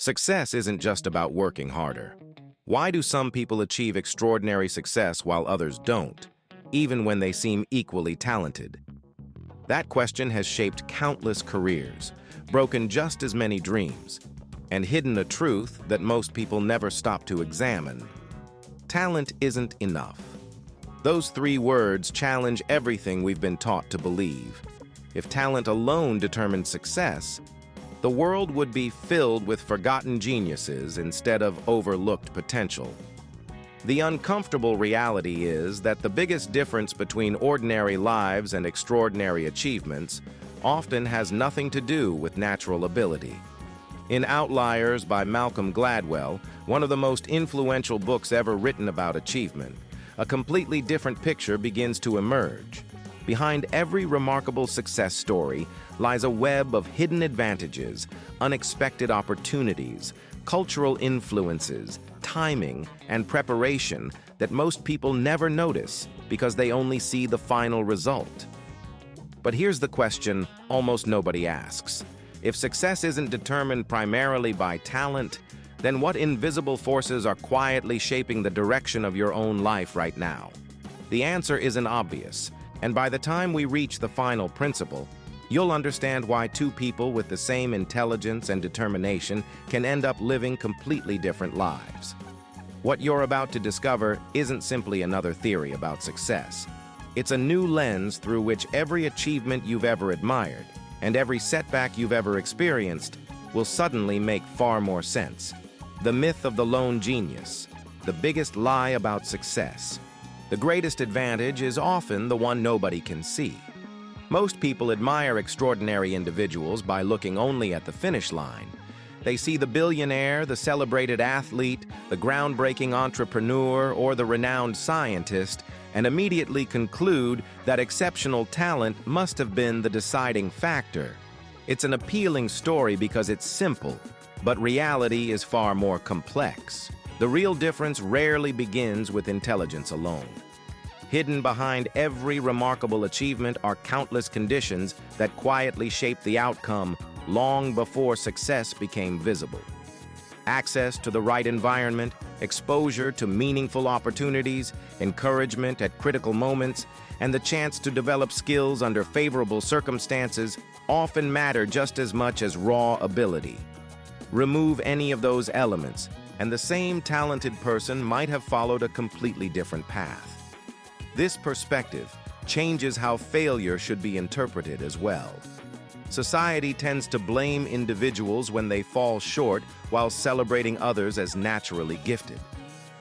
Success isn't just about working harder. Why do some people achieve extraordinary success while others don't, even when they seem equally talented? That question has shaped countless careers, broken just as many dreams, and hidden a truth that most people never stop to examine. Talent isn't enough. Those three words challenge everything we've been taught to believe. If talent alone determined success, the world would be filled with forgotten geniuses instead of overlooked potential. The uncomfortable reality is that the biggest difference between ordinary lives and extraordinary achievements often has nothing to do with natural ability. In Outliers by Malcolm Gladwell, one of the most influential books ever written about achievement, a completely different picture begins to emerge. Behind every remarkable success story lies a web of hidden advantages, unexpected opportunities, cultural influences, timing, and preparation that most people never notice because they only see the final result. But here's the question almost nobody asks. If success isn't determined primarily by talent, then what invisible forces are quietly shaping the direction of your own life right now? The answer isn't obvious. And by the time we reach the final principle, you'll understand why two people with the same intelligence and determination can end up living completely different lives. What you're about to discover isn't simply another theory about success. It's a new lens through which every achievement you've ever admired and every setback you've ever experienced will suddenly make far more sense. The myth of the lone genius, the biggest lie about success. The greatest advantage is often the one nobody can see. Most people admire extraordinary individuals by looking only at the finish line. They see the billionaire, the celebrated athlete, the groundbreaking entrepreneur, or the renowned scientist, and immediately conclude that exceptional talent must have been the deciding factor. It's an appealing story because it's simple, but reality is far more complex. The real difference rarely begins with intelligence alone. Hidden behind every remarkable achievement are countless conditions that quietly shape the outcome long before success became visible. Access to the right environment, exposure to meaningful opportunities, encouragement at critical moments, and the chance to develop skills under favorable circumstances often matter just as much as raw ability. Remove any of those elements, and the same talented person might have followed a completely different path. This perspective changes how failure should be interpreted as well. Society tends to blame individuals when they fall short while celebrating others as naturally gifted.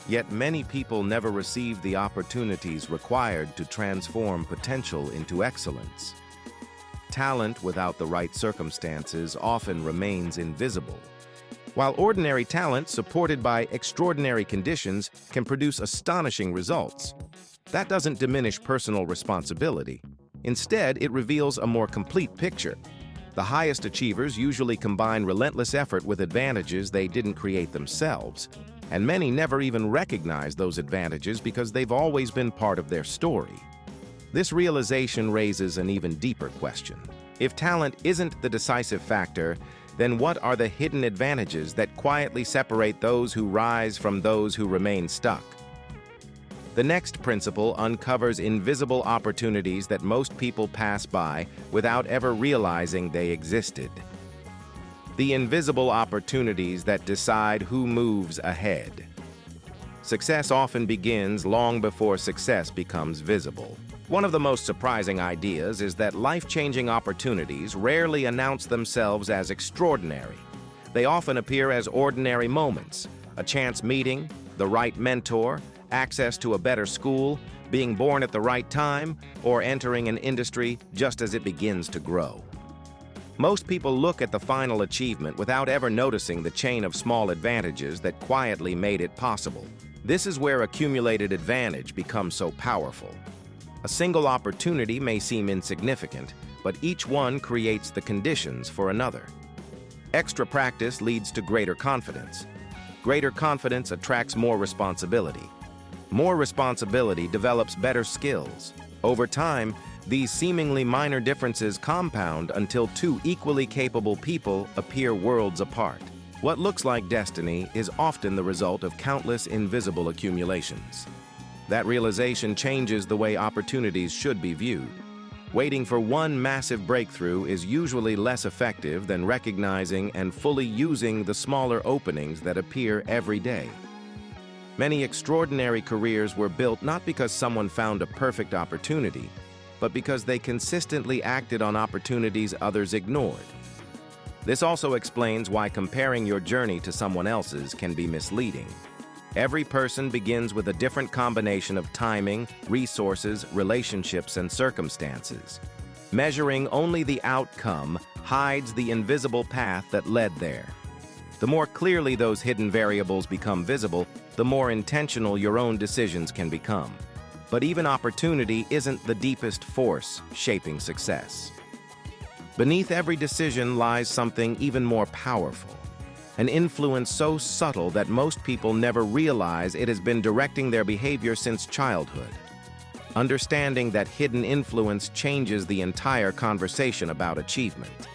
Yet many people never receive the opportunities required to transform potential into excellence. Talent without the right circumstances often remains invisible. While ordinary talent supported by extraordinary conditions can produce astonishing results, that doesn't diminish personal responsibility. Instead, it reveals a more complete picture. The highest achievers usually combine relentless effort with advantages they didn't create themselves, and many never even recognize those advantages because they've always been part of their story. This realization raises an even deeper question. If talent isn't the decisive factor, then what are the hidden advantages that quietly separate those who rise from those who remain stuck? The next principle uncovers invisible opportunities that most people pass by without ever realizing they existed. The invisible opportunities that decide who moves ahead. Success often begins long before success becomes visible. One of the most surprising ideas is that life-changing opportunities rarely announce themselves as extraordinary. They often appear as ordinary moments, a chance meeting, the right mentor, access to a better school, being born at the right time, or entering an industry just as it begins to grow. Most people look at the final achievement without ever noticing the chain of small advantages that quietly made it possible. This is where accumulated advantage becomes so powerful. A single opportunity may seem insignificant, but each one creates the conditions for another. Extra practice leads to greater confidence. Greater confidence attracts more responsibility. More responsibility develops better skills. Over time, these seemingly minor differences compound until two equally capable people appear worlds apart. What looks like destiny is often the result of countless invisible accumulations. That realization changes the way opportunities should be viewed. Waiting for one massive breakthrough is usually less effective than recognizing and fully using the smaller openings that appear every day. Many extraordinary careers were built not because someone found a perfect opportunity, but because they consistently acted on opportunities others ignored. This also explains why comparing your journey to someone else's can be misleading. Every person begins with a different combination of timing, resources, relationships, and circumstances. Measuring only the outcome hides the invisible path that led there. The more clearly those hidden variables become visible, the more intentional your own decisions can become. But even opportunity isn't the deepest force shaping success. Beneath every decision lies something even more powerful. An influence so subtle that most people never realize it has been directing their behavior since childhood. Understanding that hidden influence changes the entire conversation about achievement.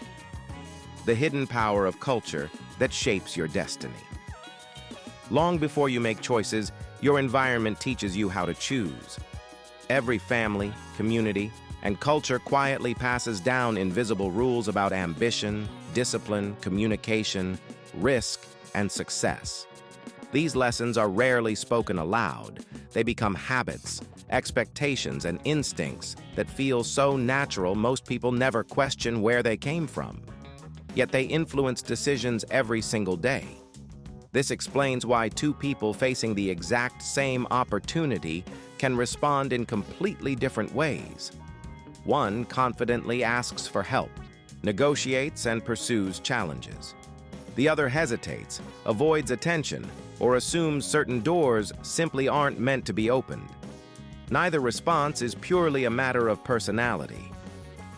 The hidden power of culture that shapes your destiny. Long before you make choices, your environment teaches you how to choose. Every family, community, and culture quietly passes down invisible rules about ambition, discipline, communication, risk, and success. These lessons are rarely spoken aloud. They become habits, expectations, and instincts that feel so natural most people never question where they came from. Yet they influence decisions every single day. This explains why two people facing the exact same opportunity can respond in completely different ways. One confidently asks for help, negotiates, and pursues challenges. The other hesitates, avoids attention, or assumes certain doors simply aren't meant to be opened. Neither response is purely a matter of personality.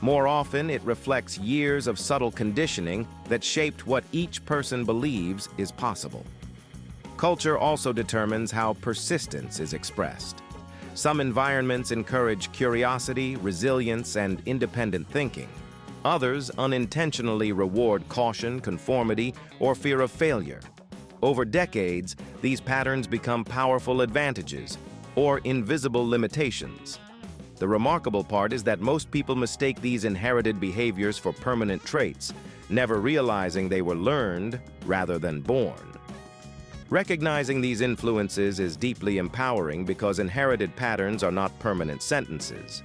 More often, it reflects years of subtle conditioning that shaped what each person believes is possible. Culture also determines how persistence is expressed. Some environments encourage curiosity, resilience, and independent thinking. Others unintentionally reward caution, conformity, or fear of failure. Over decades, these patterns become powerful advantages or invisible limitations. The remarkable part is that most people mistake these inherited behaviors for permanent traits, never realizing they were learned rather than born. Recognizing these influences is deeply empowering because inherited patterns are not permanent sentences.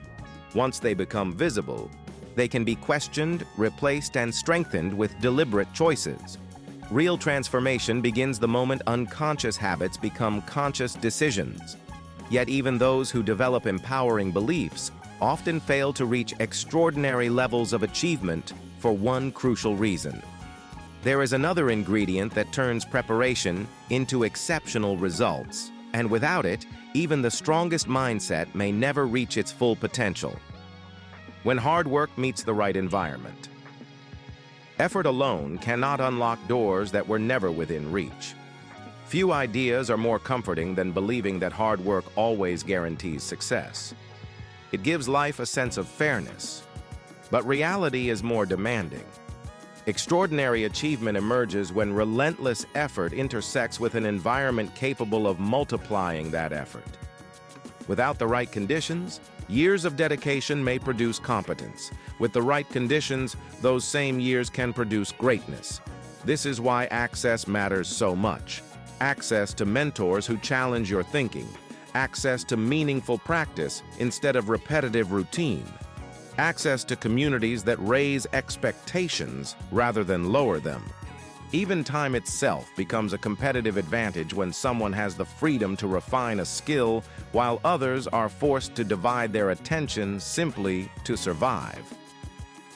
Once they become visible, they can be questioned, replaced, and strengthened with deliberate choices. Real transformation begins the moment unconscious habits become conscious decisions. Yet even those who develop empowering beliefs often fail to reach extraordinary levels of achievement for one crucial reason. There is another ingredient that turns preparation into exceptional results, and without it, even the strongest mindset may never reach its full potential. When hard work meets the right environment. Effort alone cannot unlock doors that were never within reach. Few ideas are more comforting than believing that hard work always guarantees success. It gives life a sense of fairness, but reality is more demanding. Extraordinary achievement emerges when relentless effort intersects with an environment capable of multiplying that effort. Without the right conditions, years of dedication may produce competence. With the right conditions, those same years can produce greatness. This is why access matters so much. Access to mentors who challenge your thinking. Access to meaningful practice instead of repetitive routine. Access to communities that raise expectations rather than lower them. Even time itself becomes a competitive advantage when someone has the freedom to refine a skill while others are forced to divide their attention simply to survive.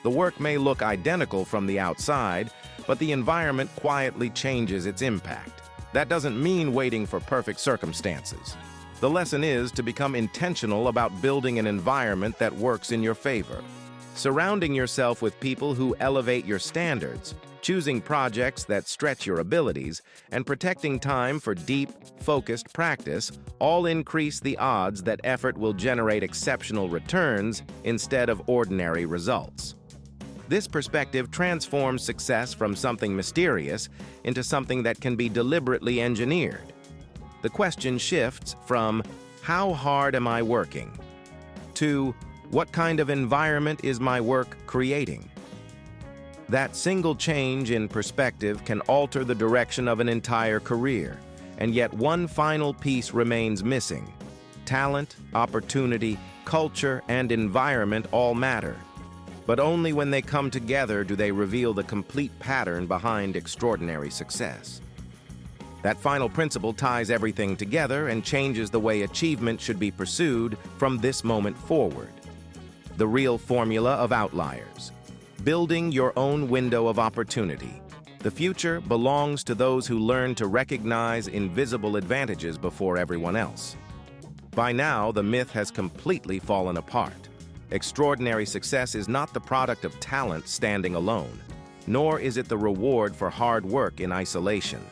The work may look identical from the outside, but the environment quietly changes its impact. That doesn't mean waiting for perfect circumstances. The lesson is to become intentional about building an environment that works in your favor. Surrounding yourself with people who elevate your standards, choosing projects that stretch your abilities, and protecting time for deep, focused practice all increase the odds that effort will generate exceptional returns instead of ordinary results. This perspective transforms success from something mysterious into something that can be deliberately engineered. The question shifts from, how hard am I working? To, what kind of environment is my work creating? That single change in perspective can alter the direction of an entire career, and yet one final piece remains missing. Talent, opportunity, culture, and environment all matter. But only when they come together do they reveal the complete pattern behind extraordinary success. That final principle ties everything together and changes the way achievement should be pursued from this moment forward. The real formula of Outliers. Building your own window of opportunity. The future belongs to those who learn to recognize invisible advantages before everyone else. By now, the myth has completely fallen apart. Extraordinary success is not the product of talent standing alone, nor is it the reward for hard work in isolation.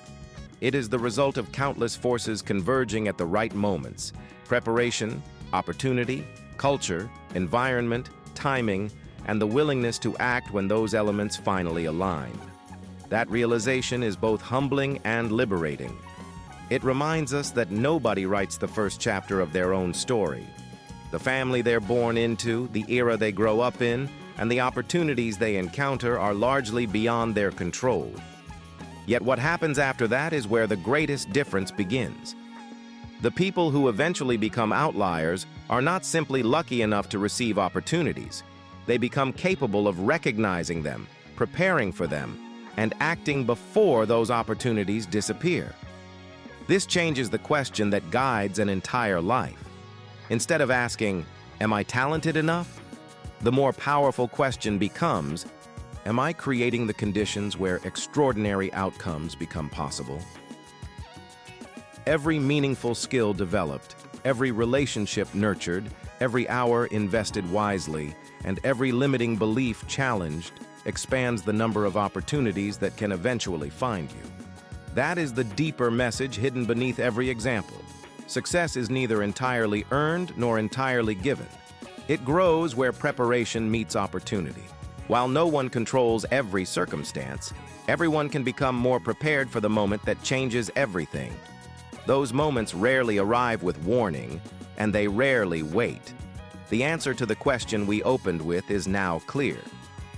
It is the result of countless forces converging at the right moments: preparation, opportunity, culture, environment, timing, and the willingness to act when those elements finally align. That realization is both humbling and liberating. It reminds us that nobody writes the first chapter of their own story. The family they're born into, the era they grow up in, and the opportunities they encounter are largely beyond their control. Yet what happens after that is where the greatest difference begins. The people who eventually become outliers are not simply lucky enough to receive opportunities. They become capable of recognizing them, preparing for them, and acting before those opportunities disappear. This changes the question that guides an entire life. Instead of asking, "Am I talented enough?" the more powerful question becomes, "Am I creating the conditions where extraordinary outcomes become possible?" Every meaningful skill developed, every relationship nurtured, every hour invested wisely, and every limiting belief challenged expands the number of opportunities that can eventually find you. That is the deeper message hidden beneath every example. Success is neither entirely earned nor entirely given. It grows where preparation meets opportunity. While no one controls every circumstance, everyone can become more prepared for the moment that changes everything. Those moments rarely arrive with warning, and they rarely wait. The answer to the question we opened with is now clear.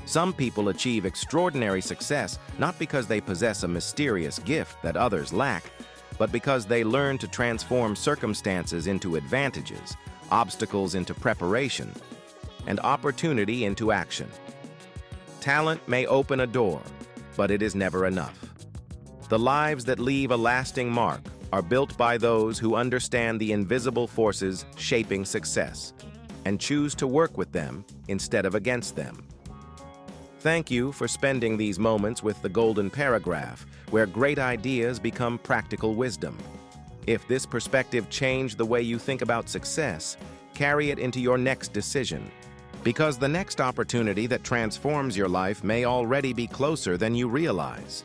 Some people achieve extraordinary success not because they possess a mysterious gift that others lack, but because they learn to transform circumstances into advantages, obstacles into preparation, and opportunity into action. Talent may open a door, but it is never enough. The lives that leave a lasting mark are built by those who understand the invisible forces shaping success and choose to work with them instead of against them. Thank you for spending these moments with the Golden Paragraph, where great ideas become practical wisdom. If this perspective changed the way you think about success, carry it into your next decision, because the next opportunity that transforms your life may already be closer than you realize.